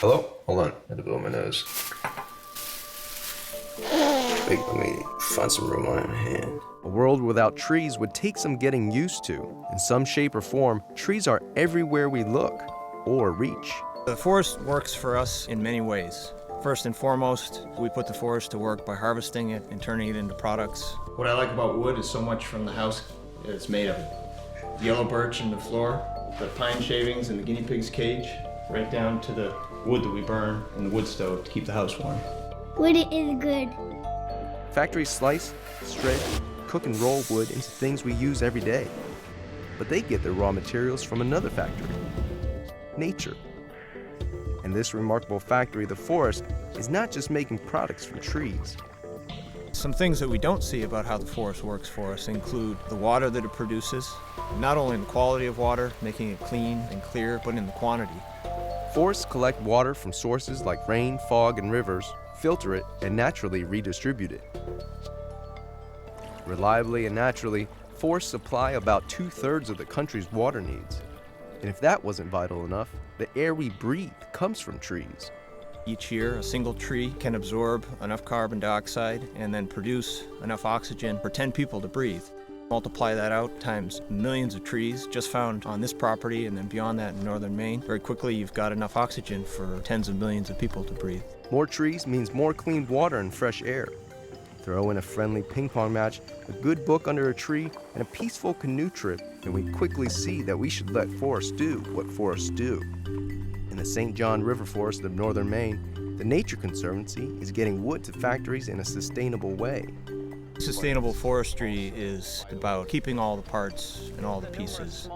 Hello? Hold on. I had to blow my nose. Wait, let me find some room on my hand. A world without trees would take some getting used to. In some shape or form, trees are everywhere we look or reach. The forest works for us in many ways. First and foremost, we put the forest to work by harvesting it and turning it into products. What I like about wood is so much from the house it's made of. The yellow birch in the floor, the pine shavings in the guinea pig's cage, right down to the wood that we burn in the wood stove to keep the house warm. Wood is good. Factories slice, shred, cook and roll wood into things we use every day. But they get their raw materials from another factory, nature. And this remarkable factory, the forest, is not just making products from trees. Some things that we don't see about how the forest works for us include the water that it produces, not only in the quality of water, making it clean and clear, but in the quantity. Forests collect water from sources like rain, fog, and rivers, filter it, and naturally redistribute it. Reliably and naturally, forests supply about 2/3 of the country's water needs. And if that wasn't vital enough, the air we breathe comes from trees. Each year, a single tree can absorb enough carbon dioxide and then produce enough oxygen for 10 people to breathe. Multiply that out times millions of trees just found on this property and then beyond that in northern Maine. Very quickly, you've got enough oxygen for tens of millions of people to breathe. More trees means more clean water and fresh air. Throw in a friendly ping pong match, a good book under a tree, and a peaceful canoe trip, and we quickly see that we should let forests do what forests do. In the St. John River Forest of northern Maine, the Nature Conservancy is getting wood to factories in a sustainable way. Sustainable forestry is about keeping all the parts and all the pieces.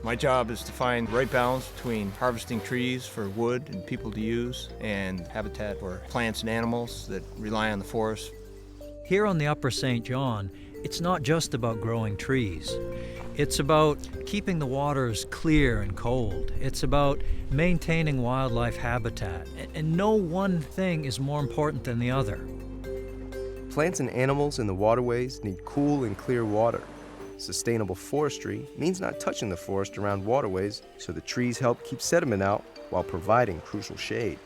My job is to find the right balance between harvesting trees for wood and people to use and habitat for plants and animals that rely on the forest. Here on the Upper St. John, it's not just about growing trees. It's about keeping the waters clear and cold. It's about maintaining wildlife habitat. And no one thing is more important than the other. Plants and animals in the waterways need cool and clear water. Sustainable forestry means not touching the forest around waterways, so the trees help keep sediment out while providing crucial shade.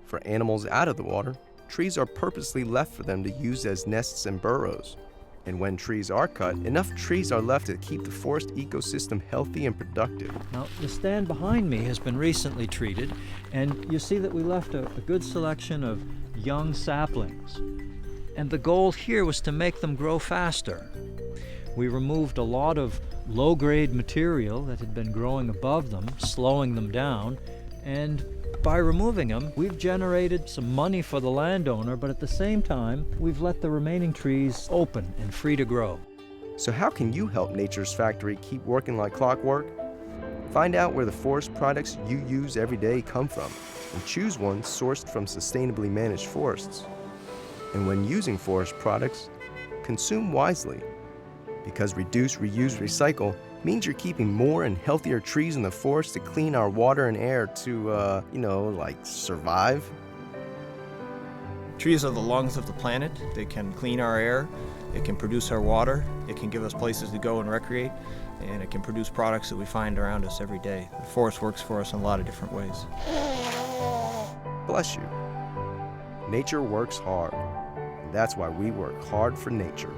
For animals out of the water, trees are purposely left for them to use as nests and burrows. And when trees are cut, enough trees are left to keep the forest ecosystem healthy and productive. Now, the stand behind me has been recently treated, and you see that we left a good selection of young saplings. And the goal here was to make them grow faster. We removed a lot of low-grade material that had been growing above them, slowing them down, and by removing them, we've generated some money for the landowner, but at the same time, we've let the remaining trees open and free to grow. So how can you help Nature's Factory keep working like clockwork? Find out where the forest products you use every day come from, and choose ones sourced from sustainably managed forests. And when using forest products, consume wisely. Because reduce, reuse, recycle means you're keeping more and healthier trees in the forest to clean our water and air to, survive. Trees are the lungs of the planet. They can clean our air, it can produce our water, it can give us places to go and recreate, and it can produce products that we find around us every day. The forest works for us in a lot of different ways. Bless you. Nature works hard, and that's why we work hard for nature.